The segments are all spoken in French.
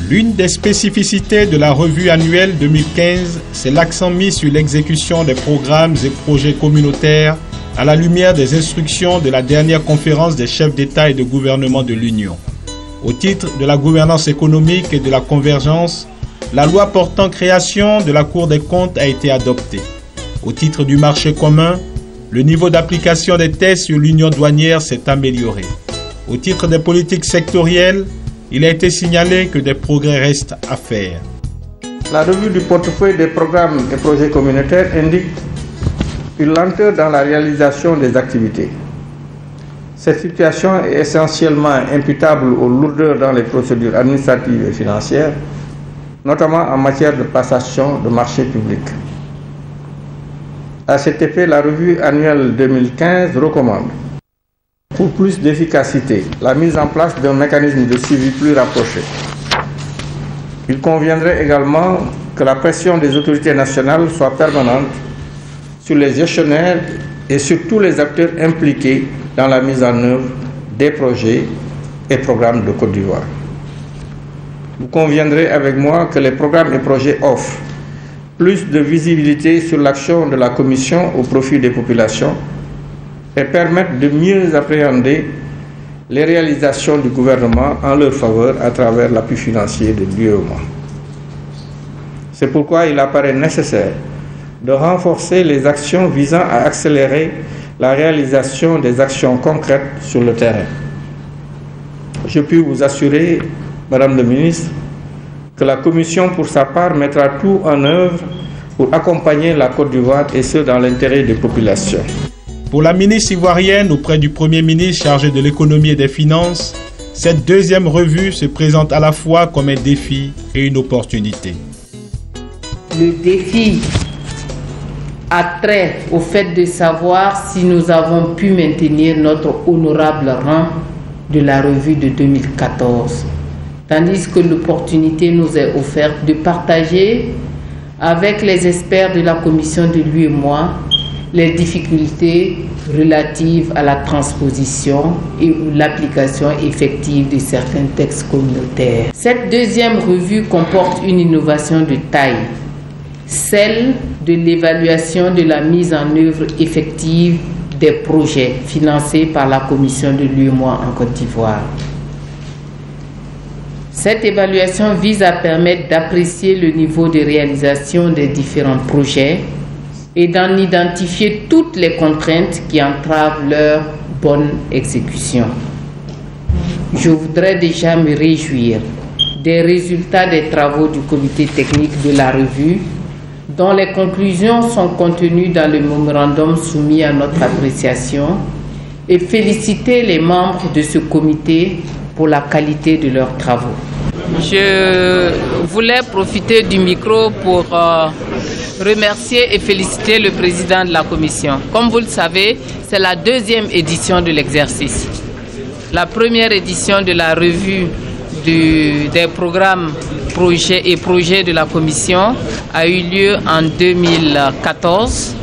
L'une des spécificités de la revue annuelle 2015, c'est l'accent mis sur l'exécution des programmes et projets communautaires à la lumière des instructions de la dernière conférence des chefs d'État et de gouvernement de l'Union. Au titre de la gouvernance économique et de la convergence, la loi portant création de la Cour des comptes a été adoptée. Au titre du marché commun, le niveau d'application des tests sur l'union douanière s'est amélioré. Au titre des politiques sectorielles, il a été signalé que des progrès restent à faire. La revue du portefeuille des programmes et projets communautaires indique une lenteur dans la réalisation des activités. Cette situation est essentiellement imputable aux lourdeurs dans les procédures administratives et financières, notamment en matière de passation de marchés publics. À cet effet, la revue annuelle 2015 recommande, pour plus d'efficacité, la mise en place d'un mécanisme de suivi plus rapproché. Il conviendrait également que la pression des autorités nationales soit permanente sur les gestionnaires et sur tous les acteurs impliqués dans la mise en œuvre des projets et programmes de Côte d'Ivoire. Vous conviendrez avec moi que les programmes et projets offrent plus de visibilité sur l'action de la Commission au profit des populations et permettent de mieux appréhender les réalisations du gouvernement en leur faveur à travers l'appui financier de l'UEMOA. C'est pourquoi il apparaît nécessaire de renforcer les actions visant à accélérer la réalisation des actions concrètes sur le terrain. Je puis vous assurer, Madame la Ministre, que la Commission, pour sa part, mettra tout en œuvre pour accompagner la Côte d'Ivoire et ce dans l'intérêt des populations. Pour la ministre ivoirienne auprès du Premier ministre chargé de l'économie et des finances, cette deuxième revue se présente à la fois comme un défi et une opportunité. Le défi a trait au fait de savoir si nous avons pu maintenir notre honorable rang de la revue de 2014, tandis que l'opportunité nous est offerte de partager avec les experts de la commission de l'UEMOA les difficultés relatives à la transposition et l'application effective de certains textes communautaires. Cette deuxième revue comporte une innovation de taille, celle de l'évaluation de la mise en œuvre effective des projets financés par la commission de l'UEMOA en Côte d'Ivoire. Cette évaluation vise à permettre d'apprécier le niveau de réalisation des différents projets et d'en identifier toutes les contraintes qui entravent leur bonne exécution. Je voudrais déjà me réjouir des résultats des travaux du comité technique de la revue, dont les conclusions sont contenues dans le mémorandum soumis à notre appréciation, et féliciter les membres de ce comité pour la qualité de leurs travaux. Je voulais profiter du micro pour remercier et féliciter le président de la commission. Comme vous le savez, c'est la deuxième édition de l'exercice. La première édition de la revue des programmes, projets de la commission a eu lieu en 2014.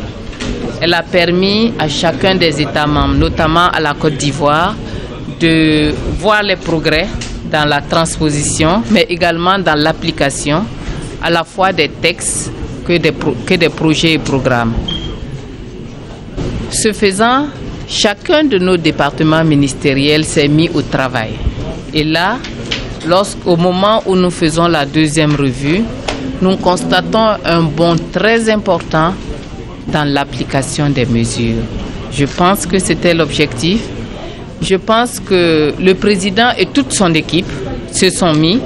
Elle a permis à chacun des États membres, notamment à la Côte d'Ivoire, de voir les progrès dans la transposition, mais également dans l'application à la fois des textes que des projets et programmes. Ce faisant, chacun de nos départements ministériels s'est mis au travail. Et là, au moment où nous faisons la deuxième revue, nous constatons un bond très important dans l'application des mesures. Je pense que c'était l'objectif. Je pense que le président et toute son équipe se sont mis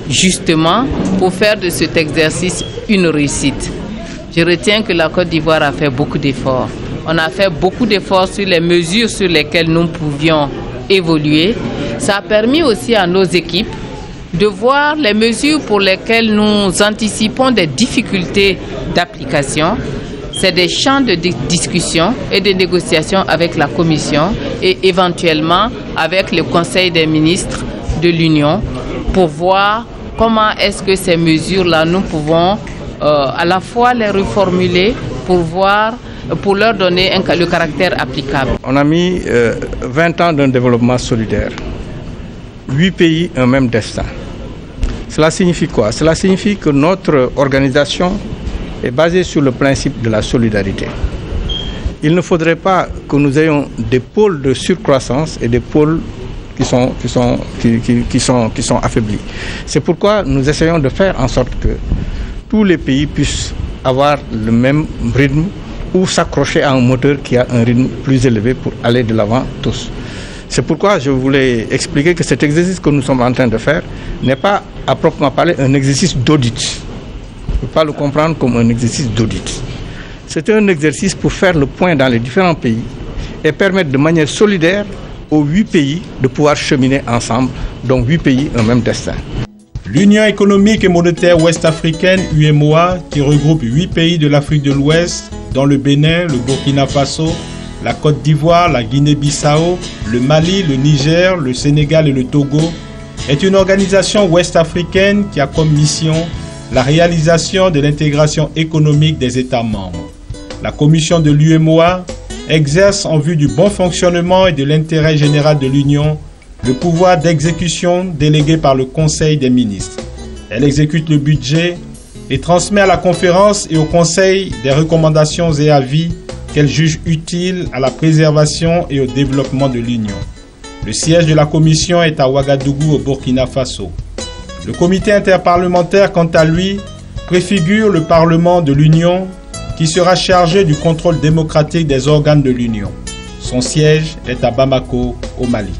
justement pour faire de cet exercice une réussite. Je retiens que la Côte d'Ivoire a fait beaucoup d'efforts. On a fait beaucoup d'efforts sur les mesures sur lesquelles nous pouvions évoluer. Ça a permis aussi à nos équipes de voir les mesures pour lesquelles nous anticipons des difficultés d'application. C'est des champs de discussion et de négociation avec la Commission et éventuellement avec le Conseil des ministres de l'Union pour voir comment est-ce que ces mesures-là, nous pouvons à la fois les reformuler pour leur donner le caractère applicable. On a mis 20 ans d'un développement solidaire. 8 pays, un même destin. Cela signifie quoi? Cela signifie que notre organisation est basée sur le principe de la solidarité. Il ne faudrait pas que nous ayons des pôles de surcroissance et des pôles qui sont affaiblis. C'est pourquoi nous essayons de faire en sorte que tous les pays puissent avoir le même rythme ou s'accrocher à un moteur qui a un rythme plus élevé pour aller de l'avant tous. C'est pourquoi je voulais expliquer que cet exercice que nous sommes en train de faire n'est pas à proprement parler un exercice d'audit. Il ne faut pas le comprendre comme un exercice d'audit. C'est un exercice pour faire le point dans les différents pays et permettre de manière solidaire aux 8 pays de pouvoir cheminer ensemble, donc 8 pays, un même destin. L'Union économique et monétaire ouest-africaine, UEMOA, qui regroupe 8 pays de l'Afrique de l'Ouest, dont le Bénin, le Burkina Faso, la Côte d'Ivoire, la Guinée-Bissau, le Mali, le Niger, le Sénégal et le Togo, est une organisation ouest-africaine qui a comme mission la réalisation de l'intégration économique des États membres. La commission de l'UEMOA exerce en vue du bon fonctionnement et de l'intérêt général de l'Union le pouvoir d'exécution délégué par le Conseil des ministres. Elle exécute le budget et transmet à la conférence et au Conseil des recommandations et avis qu'elle juge utiles à la préservation et au développement de l'Union. Le siège de la commission est à Ouagadougou au Burkina Faso. Le comité interparlementaire, quant à lui, préfigure le Parlement de l'Union qui sera chargé du contrôle démocratique des organes de l'Union. Son siège est à Bamako, au Mali.